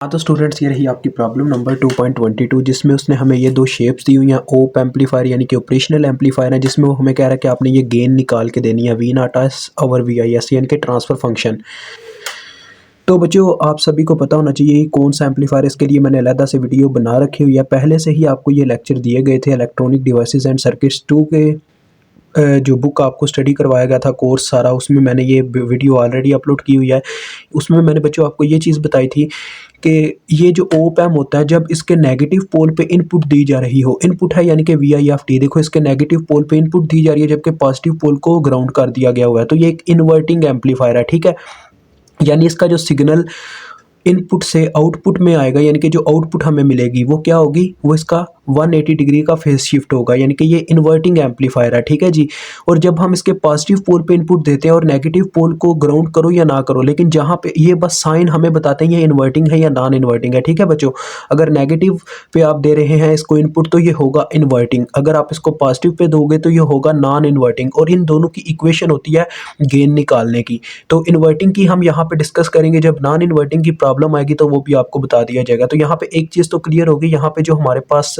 हाँ तो स्टूडेंट्स, ये रही आपकी प्रॉब्लम नंबर 2.22 जिसमें उसने हमें ये दो शेप्स दी हुई हैं। ओप एम्पलीफायर यानी कि ऑपरेशनल एम्पलीफायर है, जिसमें वो हमें कह रहा है कि आपने ये गेन निकाल के देनी है V naught S over V I S यानी कि ट्रांसफ़र फंक्शन। तो बच्चों, आप सभी को पता होना चाहिए कौन सा एम्पलीफायर। इसके लिए मैंने अलग से वीडियो बना रखी हुई है। पहले से ही आपको ये लेक्चर दिए गए थे इलेक्ट्रॉनिक डिवाइसेस एंड सर्किट्स 2 के जो बुक आपको स्टडी करवाया गया था कोर्स सारा, उसमें मैंने ये वीडियो ऑलरेडी अपलोड की हुई है। उसमें मैंने बच्चों आपको ये चीज़ बताई थी कि ये जो ओप एम होता है, जब इसके नेगेटिव पोल पे इनपुट दी जा रही हो, इनपुट है यानी कि वी आई एफ टी, देखो इसके नेगेटिव पोल पे इनपुट दी जा रही है जबकि पॉजिटिव पोल को ग्राउंड कर दिया गया हुआ है, तो ये एक इन्वर्टिंग एम्पलीफायर है। ठीक है, यानी इसका जो सिग्नल इनपुट से आउटपुट में आएगा, यानी कि जो आउटपुट हमें मिलेगी वो क्या होगी, वो इसका 180 डिग्री का फेस शिफ्ट होगा, यानी कि ये इन्वर्टिंग एम्पलीफायर है। ठीक है जी। और जब हम इसके पॉजिटिव पोल पे इनपुट देते हैं और नेगेटिव पोल को ग्राउंड करो या ना करो, लेकिन जहाँ पे ये बस साइन हमें बताते हैं ये इन्वर्टिंग है या नॉन इन्वर्टिंग है। ठीक है बच्चों, अगर नेगेटिव पे आप दे रहे हैं इसको इनपुट तो ये होगा इन्वर्टिंग, अगर आप इसको पॉजिटिव पे दोगे तो ये होगा नॉन इन्वर्टिंग। और इन दोनों की इक्वेशन होती है गेन निकालने की। तो इन्वर्टिंग की हम यहाँ पे डिस्कस करेंगे, जब नॉन इन्वर्टिंग की प्रॉब्लम आएगी तो वो भी आपको बता दिया जाएगा। तो यहाँ पे एक चीज़ तो क्लियर होगी, यहाँ पे जो हमारे पास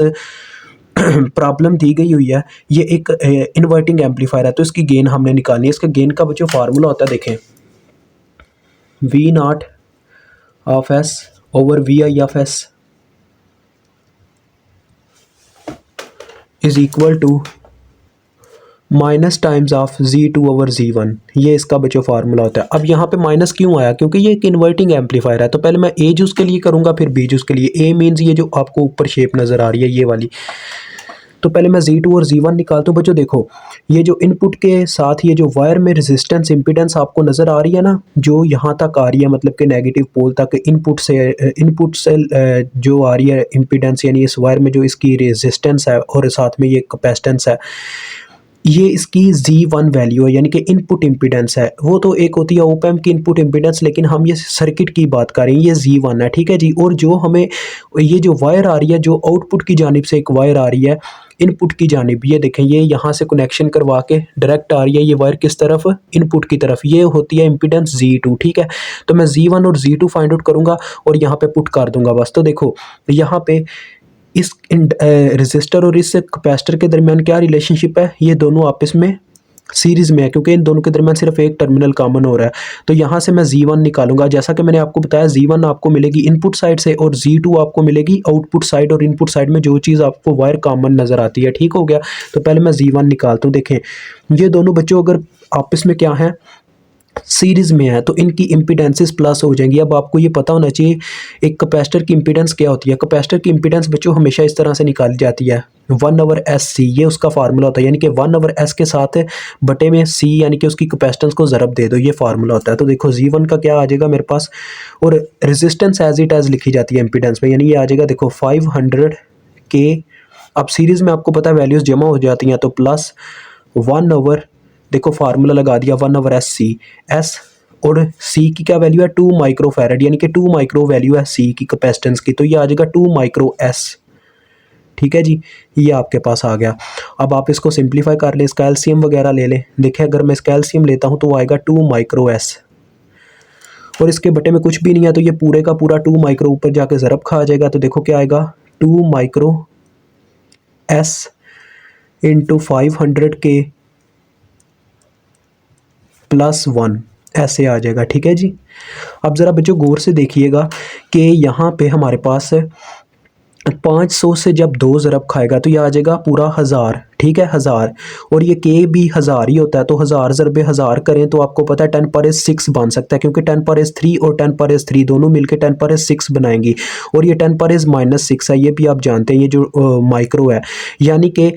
प्रॉब्लम दी गई हुई है ये एक इन्वर्टिंग एम्पलीफायर है, तो इसकी गेन हमने निकालनी है। इसके गेन का बच्चों फार्मूला होता है, देखें, V naught of S over V I of S is equal to minus times of Z2 over Z1। ये इसका बच्चों फार्मूला होता है। अब यहाँ पे माइनस क्यों आया, क्योंकि ये एक इन्वर्टिंग एम्पलीफायर है। तो पहले मैं ए जूस के लिए करूँगा फिर बी जूस के लिए। ए मीन्स ये जो आपको ऊपर शेप नज़र आ रही है ये वाली, तो पहले मैं Z2 और Z1 निकालता हूँ। बच्चों देखो, ये जो इनपुट के साथ ये जो वायर में रेजिस्टेंस इम्पीडेंस आपको नज़र आ रही है ना, जो यहाँ तक आ रही है, मतलब कि नेगेटिव पोल तक इनपुट से जो आ रही है इम्पीडेंस, यानी इस वायर में जो इसकी रेजिस्टेंस है और साथ में ये कैपेसिटेंस है, ये इसकी Z1 वैल्यू है, यानी कि इनपुट इम्पीडेंस है। वो तो एक होती है ओप एम्प की इनपुट इम्पीडेंस, लेकिन हम ये सर्किट की बात कर रहे हैं, ये Z1 है। ठीक है जी। और जो हमें ये जो वायर आ रही है, जो आउटपुट की जानिब से एक वायर आ रही है इनपुट की जानिब, ये देखें, ये यहाँ से कनेक्शन करवा के डायरेक्ट आ रही है ये वायर किस तरफ, इनपुट की तरफ, ये होती है इम्पीडेंस Z2। ठीक है, तो मैं Z1 और Z2 फाइंड आउट करूँगा और यहाँ पे पुट कर दूंगा बस। तो देखो यहाँ पे इस रेजिस्टर और इस कैपेसिटर के दरमियान क्या रिलेशनशिप है, ये दोनों आपस में सीरीज़ में है, क्योंकि इन दोनों के दरमियान सिर्फ एक टर्मिनल कॉमन हो रहा है। तो यहाँ से मैं Z1 निकालूंगा। जैसा कि मैंने आपको बताया, Z1 आपको मिलेगी इनपुट साइड से और Z2 आपको मिलेगी आउटपुट साइड, और इनपुट साइड में जो चीज़ आपको वायर कॉमन नज़र आती है। ठीक हो गया। तो पहले मैं Z1 निकालता हूँ। देखें, ये दोनों बच्चों अगर आपस में क्या है, सीरीज़ में है, तो इनकी इम्पीडेंसेस प्लस हो जाएंगी। अब आपको ये पता होना चाहिए एक कैपेसिटर की इम्पीडेंस क्या होती है। कैपेसिटर की इम्पीडेंस बच्चों हमेशा इस तरह से निकाली जाती है, 1/SC, ये उसका फार्मूला होता है, यानी कि 1/S के साथ बटे में C यानी कि उसकी कैपेसिटेंस को ज़रब दे दो, ये फार्मूला होता है। तो देखो Z1 का क्या आ जाएगा मेरे पास, और रेजिस्टेंस एज इट एज लिखी जाती है इम्पीडेंस में, यानी ये आ जाएगा देखो 500K। अब सीरीज़ में आपको पता है वैल्यूज़ जमा हो जाती हैं, तो प्लस 1/, देखो फार्मूला लगा दिया 1/SC, S और C की क्या वैल्यू है, 2 माइक्रो फैरड, यानी कि 2 माइक्रो वैल्यू है C की कैपेसिटेंस की, तो ये आ जाएगा 2 माइक्रो S। ठीक है जी, ये आपके पास आ गया। अब आप इसको सिंप्लीफाई कर लें, इसका एलसीएम वगैरह ले लें। देखिए, अगर मैं इसका एलसीएम लेता हूँ तो वो आएगा 2 माइक्रो S, और इसके बटे में कुछ भी नहीं है, तो ये पूरे का पूरा 2 माइक्रो ऊपर जाके ज़रब खा जाएगा। तो देखो क्या आएगा, 2 micro S into 500K plus 1, ऐसे आ जाएगा। ठीक है जी। अब ज़रा बच्चों गौर से देखिएगा कि यहाँ पे हमारे पास 500 से जब 2 ज़रब खाएगा तो ये आ जाएगा पूरा 1000। ठीक है, 1000, और ये K भी 1000 ही होता है, तो 1000 ज़रबे 1000 करें तो आपको पता है 10⁻6 बन सकता है, क्योंकि 10⁻3 और 10⁻3 दोनों मिलकर 10⁻6 बनाएंगी, और ये 10⁻⁻6 है, ये भी आप जानते हैं, ये जो माइक्रो है। यानी कि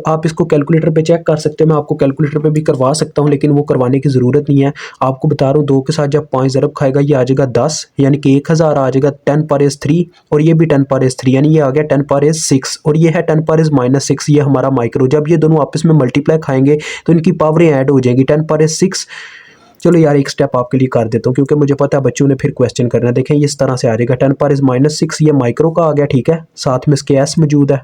आप इसको कैलकुलेटर पे चेक कर सकते हैं, मैं आपको कैलकुलेटर पे भी करवा सकता हूँ, लेकिन वो करवाने की ज़रूरत नहीं है। आपको बता रहा हूँ 2 के साथ जब 5 ज़रब खाएगा ये आ जाएगा 10, यानी कि 1000 आ जाएगा 10⁻3, और ये भी 10⁻3, यानी ये आ गया 10⁻6, और ये है 10⁻6, ये हमारा माइक्रो। जब ये दोनों आपस में मल्टीप्लाई खाएंगे तो इनकी पावरें ऐड हो जाएंगी 10⁻6। चलो यार, एक स्टेप आपके लिए कर देता हूँ, क्योंकि मुझे पता है बच्चों ने फिर क्वेश्चन करना है। देखें, इस तरह से आ जाएगा 10⁻6, ये माइक्रो का आ गया। ठीक है, साथ में इसके S मौजूद है।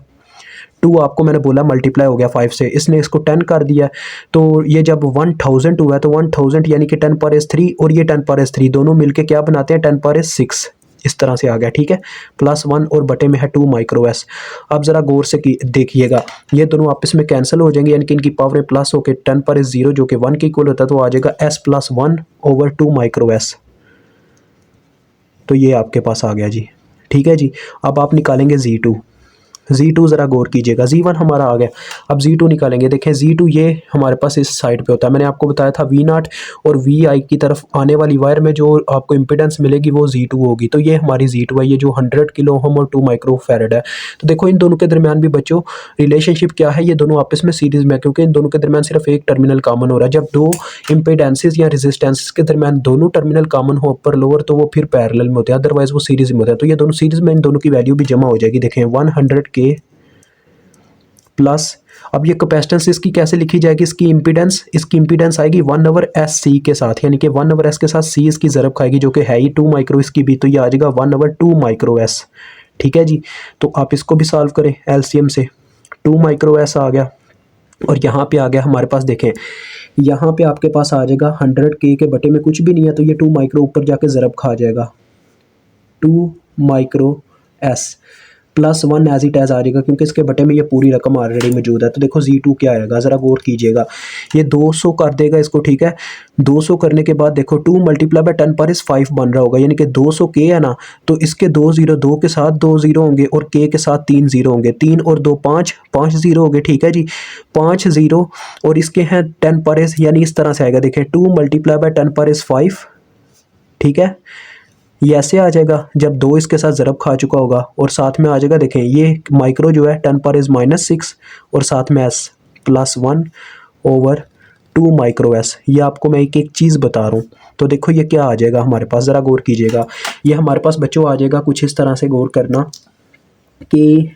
2 आपको मैंने बोला मल्टीप्लाई हो गया 5 से, इसने इसको 10 कर दिया, तो ये जब 1000 हुआ है तो 1000 यानी कि 10⁻3 और ये 10⁻3 दोनों मिलके क्या बनाते हैं, 10⁻6। इस तरह से आ गया, ठीक है। +1 और बटे में है 2 माइक्रो एस। अब ज़रा गौर से देखिएगा, ये दोनों आपस में कैंसिल हो जाएंगे, यानी कि इनकी पावर प्लस होकर 10 पर 0 जो कि 1 के इक्वल होता है, तो आ जाएगा S+1/2 माइक्रो एस। तो ये आपके पास आ गया जी, ठीक है जी। अब आप निकालेंगे Z2 ज़रा गौर कीजिएगा, Z1 हमारा आ गया। अब Z2 निकालेंगे। देखें Z2 ये हमारे पास इस साइड पे होता है, मैंने आपको बताया था V0 और VI की तरफ आने वाली वायर में जो आपको इम्पिडेंस मिलेगी वो Z2 होगी। तो ये हमारी Z2 है, ये जो 100 किलो ओम और 2 माइक्रो फैरड है। तो देखो इन दोनों के दरमियान भी बच्चों रिलेशनशिप क्या है, ये दोनों आपस में सीरीज़ में है, क्योंकि इन दोनों के दरमियान सिर्फ एक टर्मिनल कॉमन हो रहा है। जब दो इम्पिडेंसेस या रेजिस्टेंसेस के दरमियान दोनों टर्मिनल कॉमन हो अपर लोअर, तो वो फिर पैरेलल में होते हैं, अदरवाइज वो सीरीज़ में होता है। तो ये दोनों सीरीज़ में, इन दोनों की वैल्यू भी जमा हो जाएगी। देखें 100K प्लस, अब ये कैपेसिटेंस इसकी कैसे लिखी जाएगी, इसकी इम्पीडेंस आएगी 1/SC के साथ, यानी कि 1/S के साथ C इसकी ज़रब खाएगी, जो कि है ही 2 माइक्रो इसकी भी, तो ये आ जाएगा 1/2 माइक्रो S, ठीक है जी। तो आप इसको भी सॉल्व करें एलसीएम से, 2 माइक्रो S आ गया। और यहाँ पे आ गया हमारे पास, देखें यहाँ पे आपके पास आ जाएगा 100K के बटे में कुछ भी नहीं है, तो ये 2 माइक्रो ऊपर जाके ज़रब खा जाएगा, 2 micro S +1 as it is आ जाएगा, क्योंकि इसके बटे में ये पूरी रकम ऑलरेडी मौजूद है। तो देखो Z2 क्या आएगा, ज़रा गौर कीजिएगा, ये 200 कर देगा इसको, ठीक है। 200 करने के बाद देखो 2 × 10 पर 5 बन रहा होगा, यानी कि 200K है ना, तो इसके 2 0, 2 के साथ 2 0 होंगे और K के साथ 3 0 होंगे, 3 और 2 5, 5 0 हो गए, ठीक है जी। 5 0 और इसके हैं 10 पर, यानी इस तरह से आएगा। देखें 2 × 10 पर 5, ठीक है। ये ऐसे आ जाएगा जब 2 इसके साथ ज़रब खा चुका होगा, और साथ में आ जाएगा, देखें ये माइक्रो जो है 10 पर -6 और साथ में S +1/2 माइक्रो S। ये आपको मैं एक एक चीज़ बता रहा हूँ। तो देखो ये क्या आ जाएगा हमारे पास, ज़रा गौर कीजिएगा। ये हमारे पास बच्चों आ जाएगा कुछ इस तरह से, गौर करना कि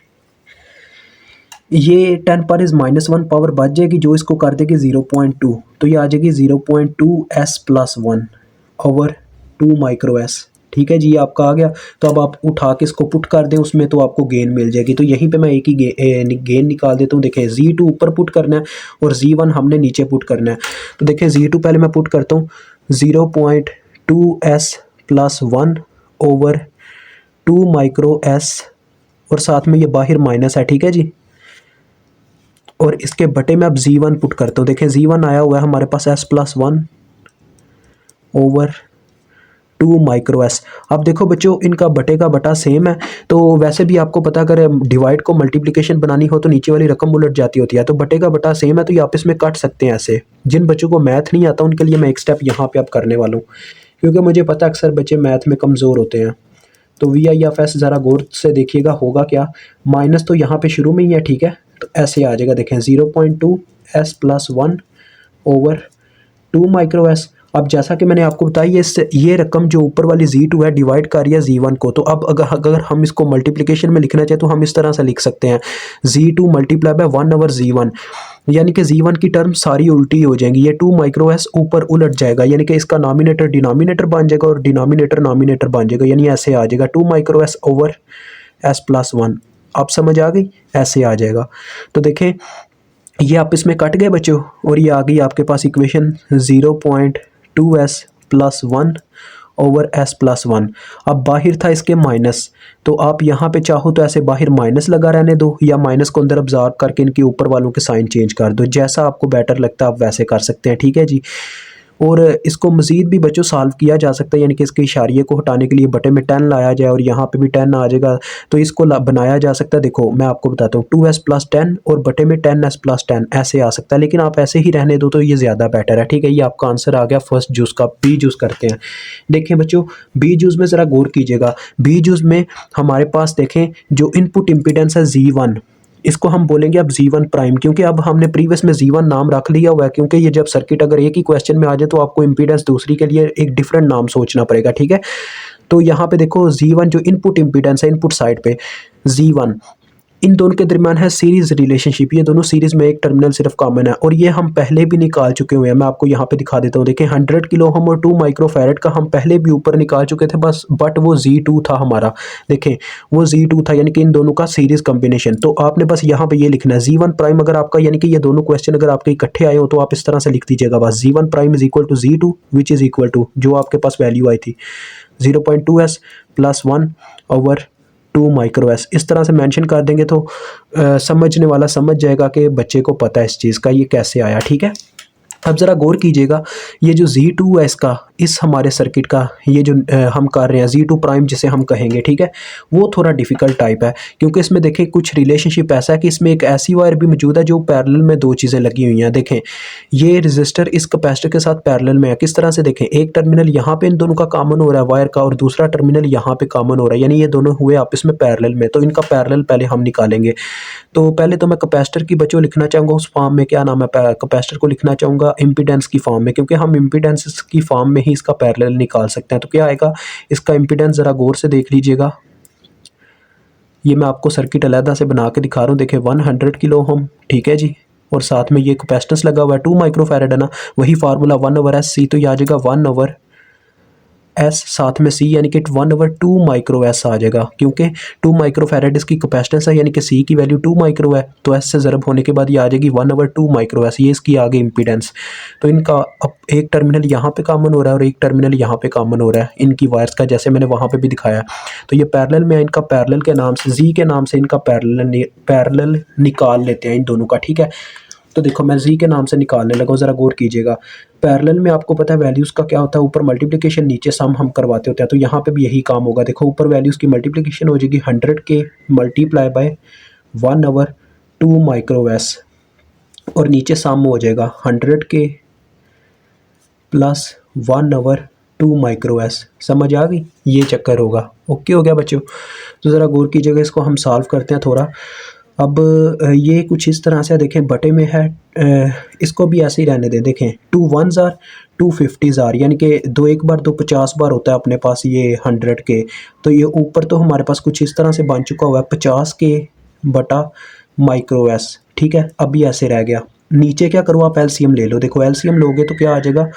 ये 10 पर -1 पावर बच जाएगी, जो इसको कर देगी 0.2, तो ये आ जाएगी 0.2 S+1/2 माइक्रो S, ठीक है जी। ये आपका आ गया। तो अब आप उठा के इसको पुट कर दें उसमें, तो आपको गेन मिल जाएगी। तो यहीं पे मैं एक ही गेन निकाल देता हूँ। देखें Z2 ऊपर पुट करना है और Z1 हमने नीचे पुट करना है। तो देखें Z2 पहले मैं पुट करता हूँ, 0.2 S+1/2 माइक्रो S, और साथ में ये बाहर माइनस है, ठीक है जी। और इसके बटे में अब Z1 पुट करता हूँ। देखें Z1 आया हुआ है हमारे पास S+1/2 माइक्रो S। अब देखो बच्चों इनका बटे का बटा सेम है, तो वैसे भी आपको पता, अगर डिवाइड को मल्टीप्लिकेशन बनानी हो तो नीचे वाली रकम उलट जाती होती है, तो बटे का बटा सेम है, तो ये आपस में काट सकते हैं ऐसे। जिन बच्चों को मैथ नहीं आता उनके लिए मैं एक स्टेप यहाँ पे अब करने वाला हूँ, क्योंकि मुझे पता अक्सर बच्चे मैथ में कमज़ोर होते हैं। तो VIFS ज़रा गौर से देखिएगा, होगा क्या, माइनस तो यहाँ पे शुरू में ही है, ठीक है। तो ऐसे आ जाएगा, देखें 0.2 S+1/2 माइक्रो S। अब जैसा कि मैंने आपको बताया, ये रकम जो ऊपर वाली Z2 है डिवाइड कर रही है Z1 को। तो अब अगर हम इसको मल्टीप्लिकेशन में लिखना चाहे तो हम इस तरह से लिख सकते हैं, Z2 × 1/Z1, यानी कि Z1 की टर्म सारी उल्टी हो जाएंगी, ये 2 माइक्रो S ऊपर उलट जाएगा, यानी कि इसका नॉमिनेटर डिनोमिनेटर बन जाएगा और डिनोमिनेटर नॉमिनेटर बन जाएगा, यानी ऐसे आ जाएगा 2 माइक्रो S/S+1। आप समझ आ गई, ऐसे आ जाएगा। तो देखें ये आपस में कट गए बच्चों, और ये आ गई आपके पास इक्वेशन 0.2 S+1/S+1। अब बाहर था इसके माइनस, तो आप यहाँ पे चाहो तो ऐसे बाहर माइनस लगा रहने दो, या माइनस को अंदर ऑब्जर्व करके इनके ऊपर वालों के साइन चेंज कर दो, जैसा आपको बेटर लगता है आप वैसे कर सकते हैं, ठीक है जी। और इसको मज़ीद भी बच्चों सॉल्व किया जा सकता है, यानी कि इसके इशारिये को हटाने के लिए बटे में 10 लाया जाए और यहाँ पे भी 10 आ जाएगा, तो इसको बनाया जा सकता है। देखो मैं आपको बताता हूँ, 2S + 10 और बटे में 10S + 10 ऐसे आ सकता है, लेकिन आप ऐसे ही रहने दो तो ये ज़्यादा बेटर है, ठीक है। ये आपका आंसर आ गया फर्स्ट जूस का। बी जूस करते हैं। देखें बच्चों बी जूस में ज़रा गौर कीजिएगा, बी जूस में हमारे पास देखें जो इनपुट इम्पीडेंस है Z1, इसको हम बोलेंगे अब Z1 प्राइम, क्योंकि अब हमने प्रीवियस में Z1 नाम रख लिया हुआ है, क्योंकि ये जब सर्किट अगर एक ही क्वेश्चन में आ जाए तो आपको इम्पीडेंस दूसरी के लिए एक डिफरेंट नाम सोचना पड़ेगा, ठीक है। तो यहाँ पे देखो Z1 जो इनपुट इम्पीडेंस है इनपुट साइड पे Z1, इन दोनों के दरमियान है सीरीज़ रिलेशनशिप, ये दोनों सीरीज़ में एक टर्मिनल सिर्फ कॉमन है, और ये हम पहले भी निकाल चुके हुए हैं। मैं आपको यहाँ पे दिखा देता हूँ, देखें 100 किलो ओम और 2 माइक्रो फैरड का हम पहले भी ऊपर निकाल चुके थे, बस बट वो Z2 था हमारा, देखें वो Z2 था, यानी कि इन दोनों का सीरीज़ कम्बिनेशन। तो आपने बस यहाँ पे ये लिखना है Z1 प्राइम, अगर आपका यानी कि ये दोनों क्वेश्चन अगर आपके इकट्ठे आए हो तो आप इस तरह से लिख दीजिएगा बस, Z1 prime is equal to Z2 which is equal to जो आपके पास वैल्यू आई थी 0.2s प्लस 1/2 माइक्रो एस, इस तरह से मेंशन कर देंगे तो समझने वाला समझ जाएगा कि बच्चे को पता है इस चीज़ का ये कैसे आया। ठीक है, अब ज़रा गौर कीजिएगा, ये जो Z2 है इसका, इस हमारे सर्किट का ये जो हम कर रहे हैं Z2 प्राइम जिसे हम कहेंगे, ठीक है, वो थोड़ा डिफ़िकल्ट टाइप है क्योंकि इसमें देखें कुछ रिलेशनशिप ऐसा है कि इसमें एक ऐसी वायर भी मौजूद है जो पैरेलल में दो चीज़ें लगी हुई हैं। देखें ये रजिस्टर इस कैपेसिटर के साथ पैरेलल में है, किस तरह से देखें, एक टर्मिनल यहाँ पे इन दोनों का कॉमन हो रहा है वायर का और दूसरा टर्मिनल यहाँ पे कॉमन हो रहा है, यानी ये दोनों हुए आपस में पैरेलल में, तो इनका पैरेलल पहले हम निकालेंगे। तो पहले तो मैं कैपेसिटर की बच्चों लिखना चाहूँगा उस फॉर्म में, क्या नाम है, कैपेसिटर को लिखना चाहूँगा इम्पीडेंस की फॉर्म में, क्योंकि हम इम्पीडेंस की फॉर्म में ही इसका पैरेलल निकाल सकते हैं। तो क्या आएगा, इसका इम्पीडेंस ज़रा गौर से देख लीजिएगा, ये मैं आपको सर्किट अलहदा से बना के दिखा रहा हूँ। देखिए 100 किलो ओम, ठीक है जी, और साथ में ये कैपेसिटेंस लगा हुआ है 2 माइक्रोफैरड है ना, वही फार्मूला 1/s तो ये आ जाएगा 1/s साथ में C, यानी कि 1/2 माइक्रो एस आ जाएगा, क्योंकि 2 माइक्रोफैरड इसकी कैपेसिटेंस है, यानी कि C की वैल्यू 2 माइक्रो है, तो S से ज़रब होने के बाद ये आ जाएगी 1/2 माइक्रो एस, ये इसकी आगे इम्पीडेंस। तो इनका अब एक टर्मिनल यहाँ पे कॉमन हो रहा है और एक टर्मिनल यहाँ पे कॉमन हो रहा है इनकी वायर्स का, जैसे मैंने वहाँ पे भी दिखाया। तो ये पैरेलल में है, इनका पैरेलल के नाम से, Z के नाम से इनका पैरेलल निकाल लेते हैं इन दोनों का। ठीक है, तो देखो मैं Z के नाम से निकालने लगा, ज़रा गौर कीजिएगा। पैरेलल में आपको पता है वैल्यूज़ का क्या होता है, ऊपर मल्टीप्लिकेशन नीचे सम हम करवाते होते हैं, तो यहाँ पे भी यही काम होगा। देखो ऊपर वैल्यूज़ की मल्टीप्लिकेशन हो जाएगी 100 के मल्टीप्लाई बाय 1/2 माइक्रो एस, और नीचे सम हो जाएगा 100 के प्लस 1/2 माइक्रो एस। समझ आ गई, ये चक्कर होगा। ओके हो गया बच्चों, तो ज़रा गौर कीजिएगा, इसको हम सॉल्व करते हैं थोड़ा। अब ये कुछ इस तरह से देखें, बटे में है, इसको भी ऐसे ही रहने दें। देखें 2 1s आर 2 50s आर, यानी कि 2 एक बार 2 50 बार होता है अपने पास ये 100 के, तो ये ऊपर तो हमारे पास कुछ इस तरह से बन चुका हुआ है 50 के बटा माइक्रो एस। ठीक है, अभी ऐसे रह गया, नीचे क्या करो आप एलसीएम ले लो। देखो एलसीएम लोगे तो क्या आ जाएगा,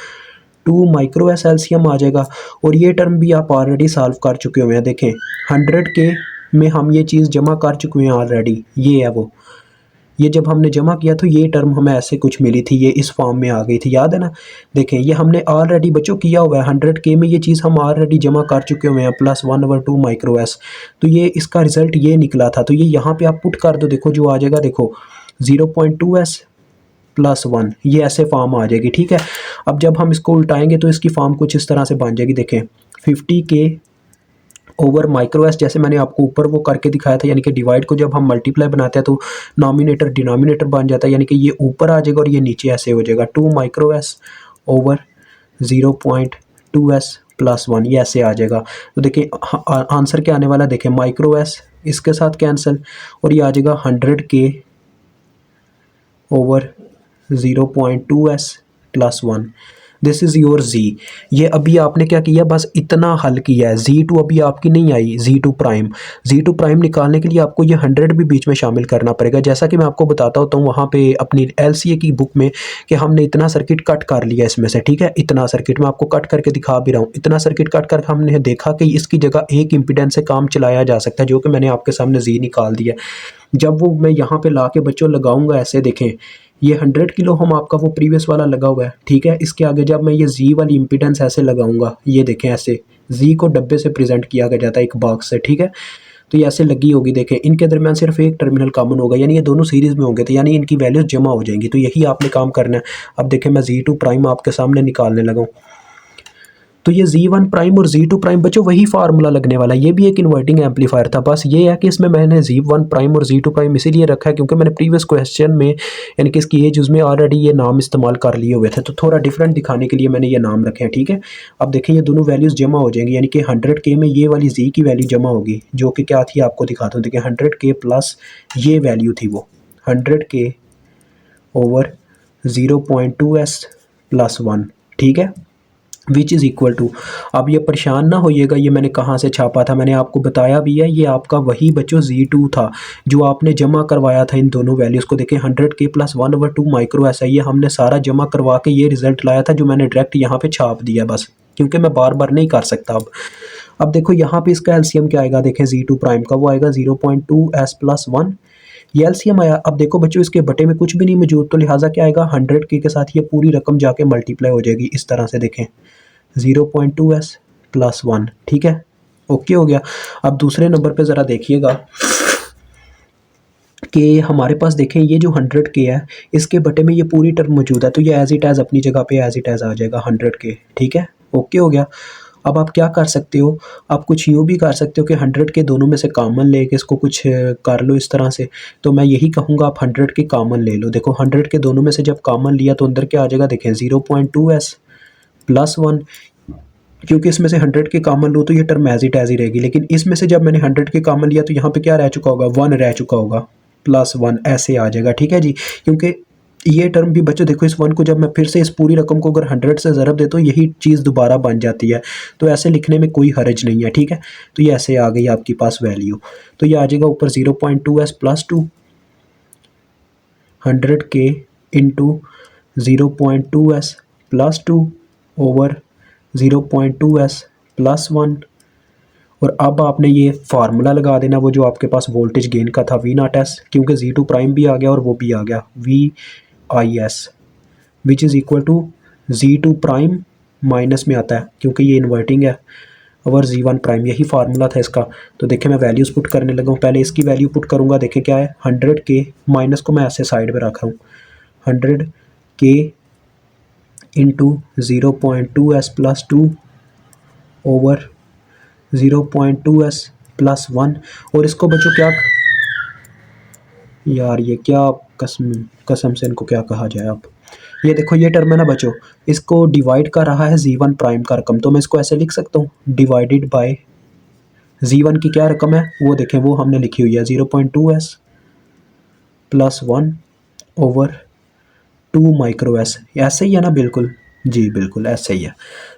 2 माइक्रो एस एलसीएम आ जाएगा, और ये टर्म भी आप ऑलरेडी सॉल्व कर चुके हुए हैं। देखें 100 के में हम ये चीज़ जमा कर चुके हैं ऑलरेडी, ये है वो, ये जब हमने जमा किया तो ये टर्म हमें ऐसे कुछ मिली थी, ये इस फॉर्म में आ गई थी, याद है ना। देखें ये हमने ऑलरेडी बच्चों किया हुआ है, 100 के में ये चीज़ हम ऑलरेडी जमा कर चुके हुए हैं, प्लस 1/2 माइक्रो एस, तो ये इसका रिजल्ट ये निकला था। तो ये यहाँ पे आप पुट कर दो, देखो जो आ जाएगा, देखो 0.2s प्लस 1, ये ऐसे फॉर्म आ जाएगी। ठीक है, अब जब हम इसको उल्टाएंगे तो इसकी फॉर्म कुछ इस तरह से बन जाएगी। देखें 50 के ओवर माइक्रो एस, जैसे मैंने आपको ऊपर वो करके दिखाया था, यानी कि डिवाइड को जब हम मल्टीप्लाई बनाते हैं तो नॉमिनेटर डिनोमिनेटर बन जाता है, यानी कि ये ऊपर आ जाएगा और ये नीचे ऐसे हो जाएगा 2 micro S over 0.2s plus 1, ये ऐसे आ जाएगा। तो देखिए आंसर क्या आने वाला है, देखें माइक्रो एस इसके साथ कैंसिल, और ये आ जाएगा 100 के over 0.2s plus 1, this is your Z। ये अभी आपने क्या किया, बस इतना हल किया है। Z2 अभी आपकी नहीं आई, Z2 प्राइम निकालने के लिए आपको ये 100 भी बीच में शामिल करना पड़ेगा, जैसा कि मैं आपको बताता होता हूँ वहाँ पे अपनी LCA की बुक में, कि हमने इतना सर्किट कट कर लिया इसमें से। ठीक है, इतना सर्किट मैं आपको कट करके दिखा भी रहा हूँ, इतना सर्किट कट कर हमने देखा कि इसकी जगह एक इम्पीडेंस से काम चलाया जा सकता है, जो कि मैंने आपके सामने Z निकाल दिया। जब वो मैं यहाँ पे ला के बच्चों लगाऊंगा, ऐसे देखें ये 100 किलो ओम आपका वो प्रीवियस वाला लगा हुआ है। ठीक है, इसके आगे जब मैं ये Z वाली इम्पीडेंस ऐसे लगाऊंगा, ये देखें ऐसे Z को डब्बे से प्रेजेंट किया जाता है एक बॉक्स से। ठीक है, तो ये ऐसे लगी होगी, देखें इनके दरमियान सिर्फ एक टर्मिनल कॉमन होगा, यानी ये दोनों सीरीज़ में होंगे, तो यानी इनकी वैल्यूज जमा हो जाएंगी। तो यही आपने काम करना है। अब देखें मैं Z2 प्राइम आपके सामने निकालने लगा हूँ, तो ये Z1 प्राइम और Z2 प्राइम बच्चों वही फार्मूला लगने वाला है। ये भी एक इन्वर्टिंग एम्पलीफायर था, बस ये है कि इसमें मैंने Z1 प्राइम और Z2 प्राइम इसीलिए रखा है क्योंकि मैंने प्रीवियस क्वेश्चन में, यानी कि इसकी एज उसमें ऑलरेडी ये नाम इस्तेमाल कर लिए हुए थे, तो थोड़ा डिफरेंट दिखाने के लिए मैंने ये नाम रखे हैं। ठीक है, अब देखें ये दोनों वैल्यूज़ जमा हो जाएंगी, यानी कि 100 के में ये वाली Z की वैल्यू जमा होगी, जो कि क्या थी आपको दिखाता हूँ। देखिए 100 के प्लस ये वैल्यू थी वो 100 के ओवर 0.2s प्लस 1। ठीक है, विच इज़ इक्वल टू, अब ये परेशान ना होइएगा ये मैंने कहाँ से छापा था, मैंने आपको बताया भी है, ये आपका वही बच्चों Z2 था जो आपने जमा करवाया था इन दोनों वैल्यूज़ को। देखें 100 के प्लस 1/2 माइक्रो एस है, ये हमने सारा जमा करवा के ये रिज़ल्ट लाया था, जो मैंने डायरेक्ट यहाँ पे छाप दिया बस, क्योंकि मैं बार बार नहीं कर सकता। अब देखो यहाँ पे इसका एलसीएम क्या आएगा, देखें Z2 प्राइम का वो आएगा 0.2s प्लस 1, ये एलसीएम आया। अब देखो बच्चों इसके बटे में कुछ भी नहीं मौजूद, तो लिहाजा क्या आएगा 100 के साथ ये पूरी रकम जाके मल्टीप्लाई हो जाएगी इस तरह से। देखें 0.2s प्लस 1, ठीक है, ओके हो गया। अब दूसरे नंबर पे ज़रा देखिएगा कि हमारे पास देखें ये जो 100K है इसके बटे में ये पूरी टर्म मौजूद है, तो ये एज इट एज़ अपनी जगह पे एज इट एज़ आ जाएगा 100K, ठीक है, ओके हो गया। अब आप क्या कर सकते हो, आप कुछ यूँ भी कर सकते हो कि 100K दोनों में से कॉमन लेके इसको कुछ कर लो इस तरह से। तो मैं यही कहूँगा आप 100K कॉमन ले लो। देखो 100K दोनों में से जब कॉमन लिया तो अंदर क्या आ जाएगा, देखें 0.2s प्लस 1, क्योंकि इसमें से 100K कॉमन लो तो ये टर्म एज इट एज़ ही रहेगी, लेकिन इसमें से जब मैंने 100K कॉमन लिया तो यहाँ पे क्या रह चुका होगा, 1 रह चुका होगा, प्लस 1 ऐसे आ जाएगा, ठीक है जी। क्योंकि ये टर्म भी बच्चों देखो, इस 1 को जब मैं फिर से इस पूरी रकम को अगर 100 से ज़रब देता हूँ यही चीज़ दोबारा बन जाती है, तो ऐसे लिखने में कोई हर्ज नहीं है, ठीक है। तो ये ऐसे आ गई आपके पास वैल्यू, तो ये आ जाएगा ऊपर 0.2s plus 2, 100K into 0.2s plus 2 over 0.2s plus 1। और अब आपने ये फार्मूला लगा देना वो जो आपके पास वोल्टेज गेन का था, V0s, क्योंकि Z2 प्राइम भी आ गया और वो भी आ गया VIS, which is equal to Z2 prime minus में आता है क्योंकि ये इन्वर्टिंग है, और Z1 प्राइम, यही फार्मूला था इसका। तो देखिए मैं वैल्यूज़ पुट करने लगा हूँ, पहले इसकी वैल्यू पुट करूँगा, देखिए क्या है 100K, माइनस को मैं ऐसे साइड में रख रहा हूँ, 100K into 0.2s plus 2 over 0.2s plus 1। और इसको बच्चों क्या, यार ये क्या कसम से इनको क्या कहा जाए। अब ये देखो ये टर्म है ना बच्चों, इसको डिवाइड कर रहा है Z1 प्राइम का रकम, तो मैं इसको ऐसे लिख सकता हूँ, डिवाइडेड बाय Z1 की क्या रकम है वो देखें, वो हमने लिखी हुई है 0.2s plus 1 over 2 micro S, ऐसे ही है ना, बिल्कुल जी बिल्कुल ऐसे ही है।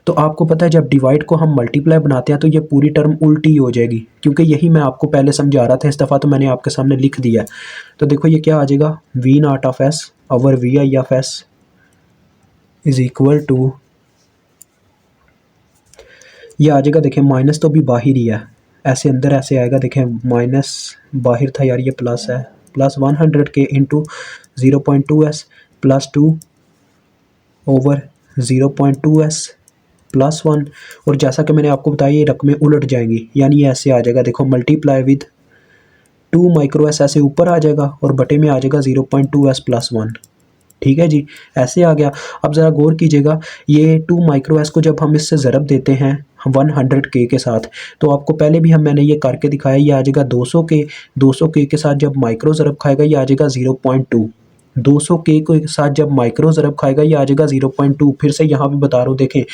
तो आपको पता है जब डिवाइड को हम मल्टीप्लाई बनाते हैं तो ये पूरी टर्म उल्टी हो जाएगी, क्योंकि यही मैं आपको पहले समझा रहा था, इस दफ़ा तो मैंने आपके सामने लिख दिया है। तो देखो ये क्या आ जाएगा, V0 of S over VI of S is equal to, ये आ जाएगा, देखें माइनस तो भी बाहर ही है, ऐसे अंदर ऐसे आएगा, देखें माइनस बाहर था यार, ये प्लस है, plus 100K into 0.2s plus 2 over 0.2s plus 1। और जैसा कि मैंने आपको बताया ये रकमें उलट जाएंगी, यानी ये ऐसे आ जाएगा, देखो मल्टीप्लाई विद 2 माइक्रो एस ऐसे ऊपर आ जाएगा और बटे में आ जाएगा 0.2s प्लस 1, ठीक है जी, ऐसे आ गया। अब ज़रा गौर कीजिएगा, ये 2 माइक्रो एस को जब हम इससे ज़रब देते हैं 100K के साथ, तो आपको पहले भी मैंने ये करके दिखाया, ये आ जाएगा 200K, 200K के साथ जब माइक्रो ज़रब खाएगा ये आ जाएगा 0.2, 200K के साथ जब माइक्रो ज़रब खाएगा ये आ जाएगा 0.2। फिर से यहाँ भी बता रहा हूँ, देखें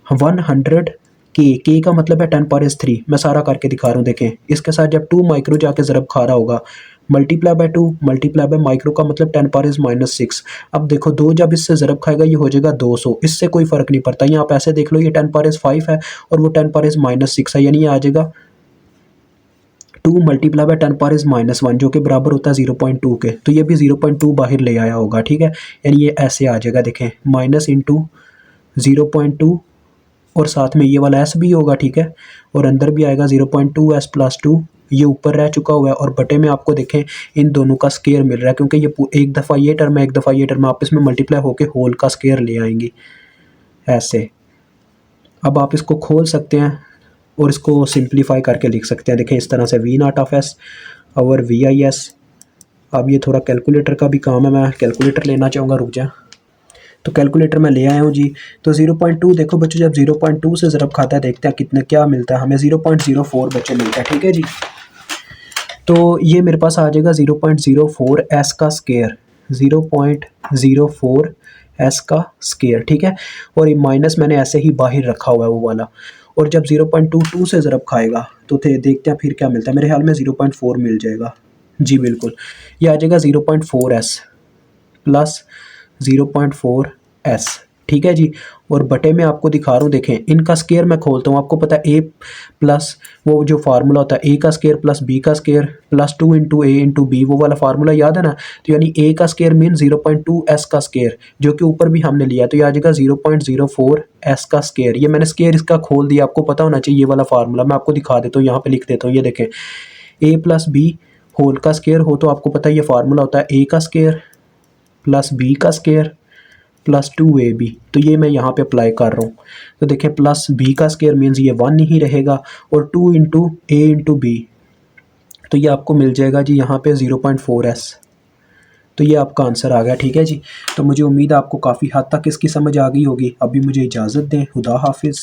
100K का मतलब है 10⁻³ मैं सारा करके दिखा रहा हूँ, देखें इसके साथ जब 2 माइक्रो जाके ज़रब खा रहा होगा, multiply by 2 multiply by micro का मतलब 10⁻⁻⁶। अब देखो 2 जब इससे ज़रब खाएगा ये हो जाएगा 200, इससे कोई फ़र्क नहीं पड़ता, यहाँ आप ऐसे देख लो ये 10⁻5 है और वो 10⁻⁻6 है, यानी ये आ जाएगा 2 मल्टीप्लाई बाय 10⁻⁻1 जो कि बराबर होता है 0.2 के, तो ये भी 0.2 बाहर ले आया होगा, ठीक है, यानी ये ऐसे आ जाएगा, देखें माइनस इंटू 0.2 और साथ में ये वाला s भी होगा, ठीक है, और अंदर भी आएगा 0.2s प्लस 2, ये ऊपर रह चुका हुआ है और बटे में आपको देखें इन दोनों का स्केयर मिल रहा है, क्योंकि ये एक दफ़ा ये टर्म है एक दफ़ा ये टर्म, आप इसमें मल्टीप्लाई होके होल का स्केयर ले आएंगी ऐसे। अब आप इसको खोल सकते हैं और इसको सिंप्लीफाई करके लिख सकते हैं, देखें इस तरह से V0 of S over VIS। अब ये थोड़ा कैलकुलेटर का भी काम है, मैं कैलकुलेटर लेना चाहूँगा, रुक जा, तो कैलकुलेटर मैं ले आया हूँ जी। तो 0.2 देखो बच्चों, जब 0.2 से ज़रब खाता है देखते हैं कितने क्या मिलता है हमें, 0.04 बच्चों मिलता है, ठीक है जी। तो ये मेरे पास आ जाएगा 0.04s का स्केयर, 0.04s का स्केयर, ठीक है, और ये माइनस मैंने ऐसे ही बाहर रखा हुआ है वो वाला। और जब 0.22 से ज़रब खाएगा तो देखते हैं फिर क्या मिलता है, मेरे ख्याल में 0.4 मिल जाएगा जी बिल्कुल, ये आ जाएगा 0.4s प्लस 0.4s, ठीक है जी। और बटे में आपको दिखा रहा हूँ, देखें इनका स्केयर मैं खोलता हूँ, आपको पता है a प्लस वो जो फार्मूला होता है a का स्केयर प्लस b का square plus 2 into a into b, वो वाला फार्मूला याद है ना। तो यानी a का स्केयर मीन 0.2s का स्केयर, जो कि ऊपर भी हमने लिया, तो ये आ जाएगा 0.04s का स्केयर। ये मैंने स्केयर इसका खोल दिया, आपको पता होना चाहिए ये वाला फार्मूला, मैं आपको दिखा देता हूँ, यहाँ पे लिख देता हूँ, ये देखें a प्लस b होल का स्केयर हो तो आपको पता है ये फार्मूला होता है a का स्केयर प्लस b का स्केयर प्लस 2ab, तो ये मैं यहाँ पे अप्लाई कर रहा हूँ। तो देखें प्लस b का स्क्वायर मीन्स ये 1 ही रहेगा, और 2 इंटू a इंटू बी, तो ये आपको मिल जाएगा जी यहाँ पे 0.4s। तो ये आपका आंसर आ गया। ठीक है जी, तो मुझे उम्मीद है आपको काफ़ी हद तक इसकी समझ आ गई होगी। अभी मुझे इजाज़त दें, खुदा हाफिज़।